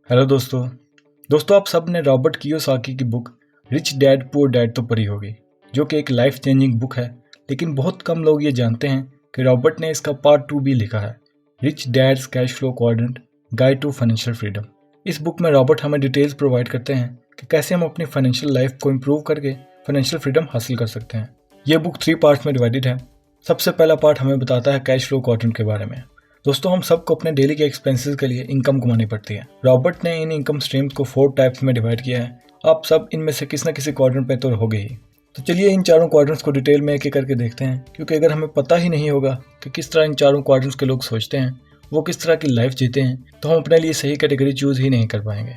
Hello दोस्तों आप सब ने रॉबर्ट कियोसाकी की book rich dad poor dad तो पढ़ी होगी, जो कि एक लाइफ चेंजिंग बुक है। लेकिन बहुत कम लोग ये जानते हैं कि रॉबर्ट ने इसका पार्ट 2 भी लिखा है, rich dad's cash flow quadrant guide to financial freedom. इस बुक में रॉबर्ट हमें डिटेल्स प्रोवाइड करते हैं कि कैसे हम अपनी फाइनेंशियल लाइफ को इम्प्रूव करके फाइनेंशियल फ्रीडम हासिल कर सकते हैं। ये बुक 3 पार्ट्स में डिवाइडेड है। सबसे पहला पार्ट हमें बताता है कैश फ्लो क्वाड्रेंट के बारे में। दोस्तों, हम सबको अपने डेली के एक्सपेंसेस के लिए इनकम कमानी पड़ती है। रॉबर्ट ने इन इनकम स्ट्रीम्स को 4 टाइप्स में डिवाइड किया है। आप सब इनमें से किसी न किसी क्वाड्रेंट पे तो होगे ही। तो चलिए इन चारों क्वाड्रेंट्स को डिटेल में एक एक करके देखते हैं, क्योंकि अगर हमें पता ही नहीं होगा कि किस तरह इन चारों क्वाड्रेंट्स के लोग सोचते हैं, वो किस तरह की लाइफ जीते हैं, तो हम अपने लिए सही कैटेगरी चूज ही नहीं कर पाएंगे।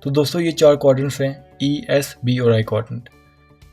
तो दोस्तों, ये 4 क्वाड्रेंट्स हैं ई, एस, बी और आई क्वाड्रेंट।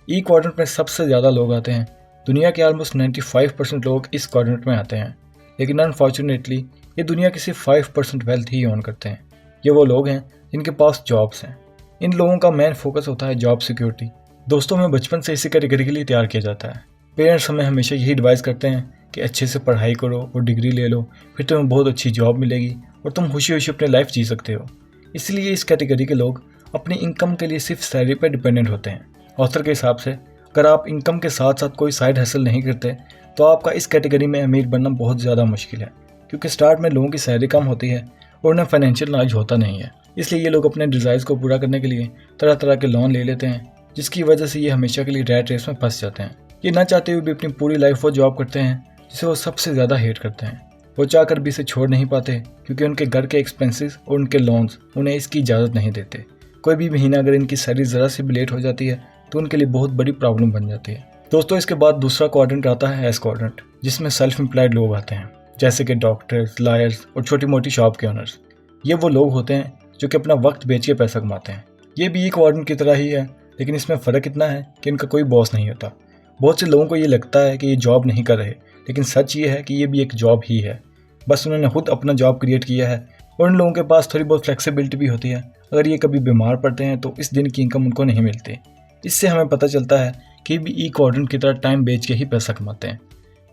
ई क्वाड्रेंट में सबसे ज़्यादा लोग आते हैं। दुनिया के ऑलमोस्ट 95% लोग इस क्वाड्रेंट में आते हैं, लेकिन अनफॉर्चुनेटली ये दुनिया की सिर्फ 5% वेल्थ ही ओन करते हैं। ये वो लोग हैं जिनके पास जॉब्स हैं। इन लोगों का मेन फोकस होता है जॉब सिक्योरिटी। दोस्तों, हमें बचपन से इसी कैटेगरी के लिए तैयार किया जाता है। पेरेंट्स हमें हमेशा यही एडवाइस करते हैं कि अच्छे से पढ़ाई करो और डिग्री ले लो, फिर तुम्हें बहुत अच्छी जॉब मिलेगी और तुम खुशी खुशी अपनी लाइफ जी सकते हो। इसलिए इस कैटेगरी के लोग अपनी इनकम के लिए सिर्फ सैलरी पर डिपेंडेंट होते हैं। ऑथर के हिसाब से अगर आप इनकम के साथ साथ कोई साइड हसल नहीं करते तो आपका इस कैटेगरी में अमीर बनना बहुत ज़्यादा मुश्किल है, क्योंकि स्टार्ट में लोगों की सैलरी कम होती है और उन्हें फाइनेंशियल नॉलेज होता नहीं है। इसलिए ये लोग अपने डिज़ायर्स को पूरा करने के लिए तरह तरह के लोन ले लेते हैं, जिसकी वजह से ये हमेशा के लिए रैट रेस में फंस जाते हैं। ये ना चाहते हुए भी अपनी पूरी लाइफ वो जॉब करते हैं जिसे वो सबसे ज़्यादा हेट करते हैं। वो चाहकर भी इसे छोड़ नहीं पाते, क्योंकि उनके घर के एक्सपेंसेस और उनके लोन्स उन्हें इसकी इजाज़त नहीं देते। कोई भी महीना अगर इनकी सैलरी ज़रा सी भी लेट हो जाती है तो उनके लिए बहुत बड़ी प्रॉब्लम बन जाती है। दोस्तों, इसके बाद दूसरा क्वाड्रेंट आता है एस क्वाड्रेंट, जिसमें सेल्फ एम्प्लॉयड लोग आते हैं, जैसे कि डॉक्टर्स, लॉयर्स और छोटी मोटी शॉप के ओनर्स। ये वो लोग होते हैं जो कि अपना वक्त बेच के पैसा कमाते हैं। ये भी क्वाड्रेंट की तरह ही है, लेकिन इसमें फ़र्क इतना है कि इनका कोई बॉस नहीं होता। बहुत से लोगों को ये लगता है कि ये जॉब नहीं कर रहे, लेकिन सच ये है कि ये भी एक जॉब ही है। बस उन्होंने खुद अपना जॉब क्रिएट किया है और उन लोगों के पास थोड़ी बहुत फ्लेक्सिबिलिटी भी होती है। अगर ये कभी बीमार पड़ते हैं तो इस दिन की इनकम उनको नहीं मिलती। इससे हमें पता चलता है कि भी ई क्वाड्रेंट की तरह टाइम बेच के ही पैसा कमाते हैं।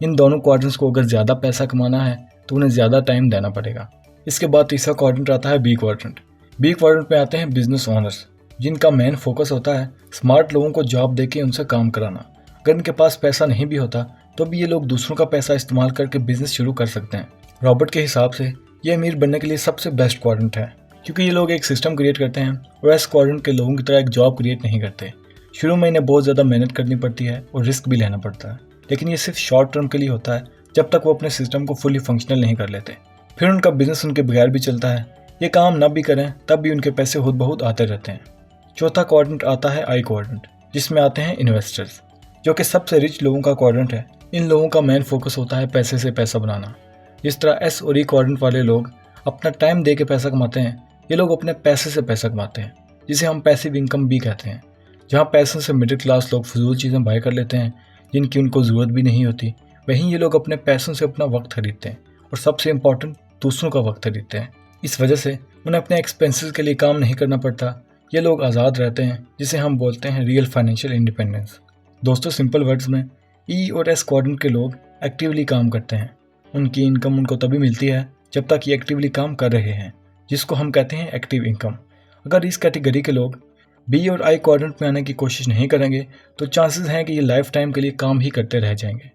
इन दोनों क्वाड्रेंट्स को अगर ज़्यादा पैसा कमाना है तो उन्हें ज़्यादा टाइम देना पड़ेगा। इसके बाद तीसरा क्वाड्रेंट आता है बी क्वाड्रेंट। बी क्वाड्रेंट में आते हैं बिजनेस ओनर्स, जिनका मेन फोकस होता है स्मार्ट लोगों को जॉब देके उनसे काम कराना। अगर इनके पास पैसा नहीं भी होता तो भी ये लोग दूसरों का पैसा इस्तेमाल करके बिजनेस शुरू कर सकते हैं। रॉबर्ट के हिसाब से ये अमीर बनने के लिए सबसे बेस्ट क्वाड्रेंट है, क्योंकि ये लोग एक सिस्टम क्रिएट करते हैं और एस क्वाड्रेंट के लोगों की तरह एक जॉब क्रिएट नहीं करते। शुरू में इन्हें बहुत ज़्यादा मेहनत करनी पड़ती है और रिस्क भी लेना पड़ता है, लेकिन ये सिर्फ शॉर्ट टर्म के लिए होता है, जब तक वो अपने सिस्टम को फुली फंक्शनल नहीं कर लेते। फिर उनका बिजनेस उनके बगैर भी चलता है। ये काम ना भी करें तब भी उनके पैसे खुद बहुत आते रहते हैं। चौथा क्वाड्रेंट आता है आई क्वाड्रेंट, जिसमें आते हैं इन्वेस्टर्स, जो कि सबसे रिच लोगों का क्वाड्रेंट है। इन लोगों का मेन फोकस होता है पैसे से पैसा बनाना। जिस तरह एस और ई क्वाड्रेंट वाले लोग अपना टाइम दे के पैसा कमाते हैं, ये लोग अपने पैसे से पैसा कमाते हैं, जिसे हम पैसिव इनकम भी कहते हैं। जहाँ पैसों से मिडिल क्लास लोग फजूल चीज़ें बाय कर लेते हैं जिनकी उनको ज़रूरत भी नहीं होती, वहीं ये लोग अपने पैसों से अपना वक्त खरीदते हैं और सबसे इम्पॉर्टेंट दूसरों का वक्त खरीदते हैं। इस वजह से उन्हें अपने एक्सपेंसेस के लिए काम नहीं करना पड़ता। ये लोग आज़ाद रहते हैं, जिसे हम बोलते हैं रियल फाइनेंशियल इंडिपेंडेंस। दोस्तों, सिंपल वर्ड्स में ई और एस क्वाड्रेंट के लोग एक्टिवली काम करते हैं। उनकी इनकम उनको तभी मिलती है जब तक ये एक्टिवली काम कर रहे हैं, जिसको हम कहते हैं एक्टिव इनकम। अगर इस कैटेगरी के लोग बी और आई क्वाड्रेंट में आने की कोशिश नहीं करेंगे तो चांसेस हैं कि ये लाइफ टाइम के लिए काम ही करते रह जाएंगे।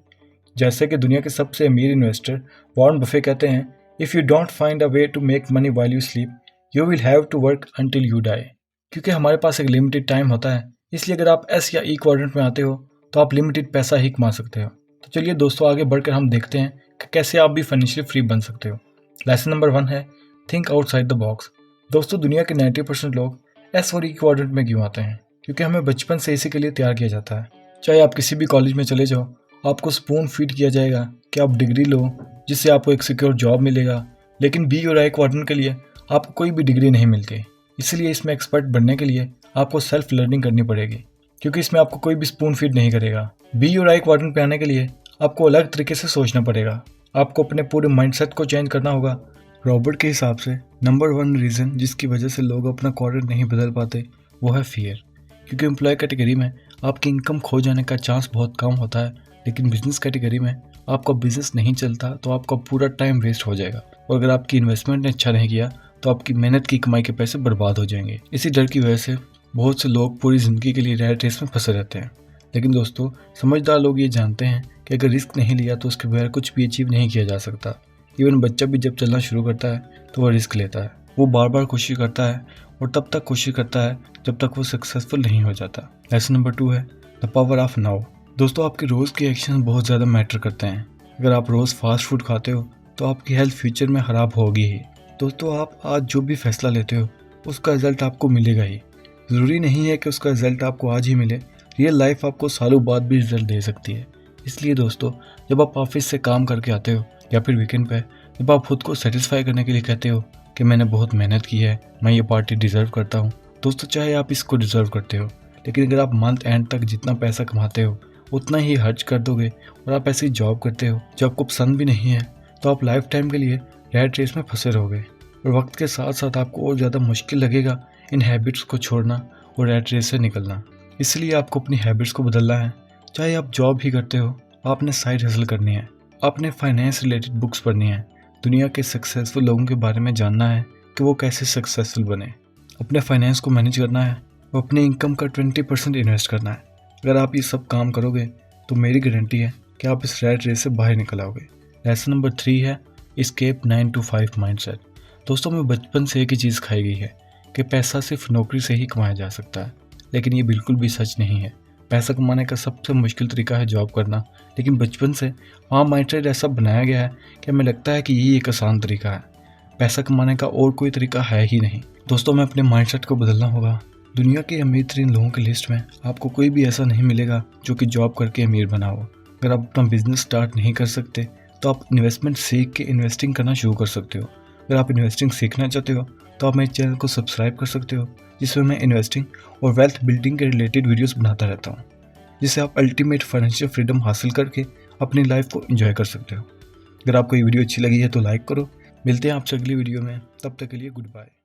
जैसे कि दुनिया के सबसे अमीर इन्वेस्टर वॉरेन बफे कहते हैं, if you don't find a way to make money while you sleep, you will have to work until you die. क्योंकि हमारे पास एक लिमिटेड टाइम होता है, इसलिए अगर आप एस या ई क्वाड्रेंट में आते हो तो आप लिमिटेड पैसा ही कमा सकते हो। तो चलिए दोस्तों, आगे बढ़कर हम देखते हैं कि कैसे आप भी फाइनेंशियली फ्री बन सकते हो। लेसन नंबर 1 है थिंक आउटसाइड द बॉक्स। दोस्तों, दुनिया के 90% लोग एस और ई क्वाड्रेंट में क्यों आते हैं? क्योंकि हमें बचपन से इसी के लिए तैयार किया जाता है। चाहे आप किसी भी कॉलेज में चले जाओ, आपको स्पून फीड किया जाएगा कि आप डिग्री लो, जिससे आपको एक सिक्योर जॉब मिलेगा। लेकिन बी और आई क्वाड्रेंट के लिए आपको कोई भी डिग्री नहीं मिलती। इसलिए इसमें एक्सपर्ट बनने के लिए आपको सेल्फ लर्निंग करनी पड़ेगी, क्योंकि इसमें आपको कोई भी स्पून फीड नहीं करेगा। बी और आई क्वाड्रेंट पे आने के लिए आपको अलग तरीके से सोचना पड़ेगा। आपको अपने पूरे माइंडसेट को चेंज करना होगा। रॉबर्ट के हिसाब से नंबर 1 रीज़न जिसकी वजह से लोग अपना क्वाड्रेंट नहीं बदल पाते वो है फियर। क्योंकि एम्प्लॉय कैटेगरी में आपकी इनकम खो जाने का चांस बहुत कम होता है, लेकिन बिजनेस कैटेगरी में आपका बिजनेस नहीं चलता तो आपका पूरा टाइम वेस्ट हो जाएगा। और अगर आपकी इन्वेस्टमेंट ने अच्छा नहीं किया तो आपकी मेहनत की कमाई के पैसे बर्बाद हो जाएंगे। इसी डर की वजह से बहुत से लोग पूरी ज़िंदगी के लिए रैट रेस में फंसे रहते हैं। लेकिन दोस्तों, समझदार लोग ये जानते हैं कि अगर रिस्क नहीं लिया तो उसके बगैर कुछ भी अचीव नहीं किया जा सकता। इवन बच्चा भी जब चलना शुरू करता है तो वह रिस्क लेता है, वो बार बार कोशिश करता है और तब तक कोशिश करता है जब तक वो सक्सेसफुल नहीं हो जाता। लेसन नंबर 2 है द पावर ऑफ नाउ। दोस्तों, आपके रोज़ के एक्शन बहुत ज़्यादा मैटर करते हैं। अगर आप रोज़ फास्ट फूड खाते हो तो आपकी हेल्थ फ्यूचर में ख़राब होगी ही। दोस्तों, आप आज जो भी फैसला लेते हो उसका रिजल्ट आपको मिलेगा ही। ज़रूरी नहीं है कि उसका रिजल्ट आपको आज ही मिले, रियल लाइफ आपको सालों बाद भी रिजल्ट दे सकती है। इसलिए दोस्तों, जब आप ऑफिस से काम करके आते हो या फिर वीकेंड पे जब आप खुद को सेटिस्फाई करने के लिए कहते हो कि मैंने बहुत मेहनत की है, मैं ये पार्टी डिज़र्व करता हूँ, दोस्तों चाहे आप इसको डिज़र्व करते हो, लेकिन अगर आप मंथ एंड तक जितना पैसा कमाते हो उतना ही खर्च कर दोगे और आप ऐसी जॉब करते हो जो आपको पसंद भी नहीं है, तो आप लाइफ टाइम के लिए रैट रेस में फंसे रहोगे और वक्त के साथ साथ आपको और ज़्यादा मुश्किल लगेगा इन हैबिट्स को छोड़ना और रैट रेस से निकलना। इसलिए आपको अपनी हैबिट्स को बदलना है। चाहे आप जॉब ही करते हो, आपने साइड हसल करनी है, आपने फाइनेंस रिलेटेड बुक्स पढ़नी है, दुनिया के सक्सेसफुल लोगों के बारे में जानना है कि वो कैसे सक्सेसफुल बने, अपने फाइनेंस को मैनेज करना है और अपनी इनकम का 20% इन्वेस्ट करना है। अगर आप ये सब काम करोगे तो मेरी गारंटी है कि आप इस रैट रेस से बाहर निकल आओगे। लेसन नंबर 3 है एस्केप 9 to 5 माइंडसेट। दोस्तों, में बचपन से एक ही चीज़ खाई गई है कि पैसा सिर्फ नौकरी से ही कमाया जा सकता है, लेकिन ये बिल्कुल भी सच नहीं है। पैसा कमाने का सबसे मुश्किल तरीका है जॉब करना, लेकिन बचपन से माइंडसेट ऐसा बनाया गया है कि हमें लगता है कि यही एक आसान तरीका है। पैसा कमाने का और कोई तरीका है ही नहीं। दोस्तों, हमें अपने माइंडसेट को बदलना होगा। दुनिया के अमीर तरीन लोगों की लिस्ट में आपको कोई भी ऐसा नहीं मिलेगा जो कि जॉब करके अमीर बना हो। अगर आप अपना बिजनेस स्टार्ट नहीं कर सकते तो आप इन्वेस्टमेंट सीख के इन्वेस्टिंग करना शुरू कर सकते हो। अगर आप इन्वेस्टिंग सीखना चाहते हो तो आप मेरे चैनल को सब्सक्राइब कर सकते हो, जिसमें मैं इन्वेस्टिंग और वेल्थ बिल्डिंग के रिलेटेड वीडियोस बनाता रहता हूँ, जिससे आप अल्टीमेट फाइनेंशियल फ्रीडम हासिल करके अपनी लाइफ को एंजॉय कर सकते हो। अगर आपको ये वीडियो अच्छी लगी है तो लाइक करो। मिलते हैं आपसे अगली वीडियो में, तब तक के लिए गुड बाय।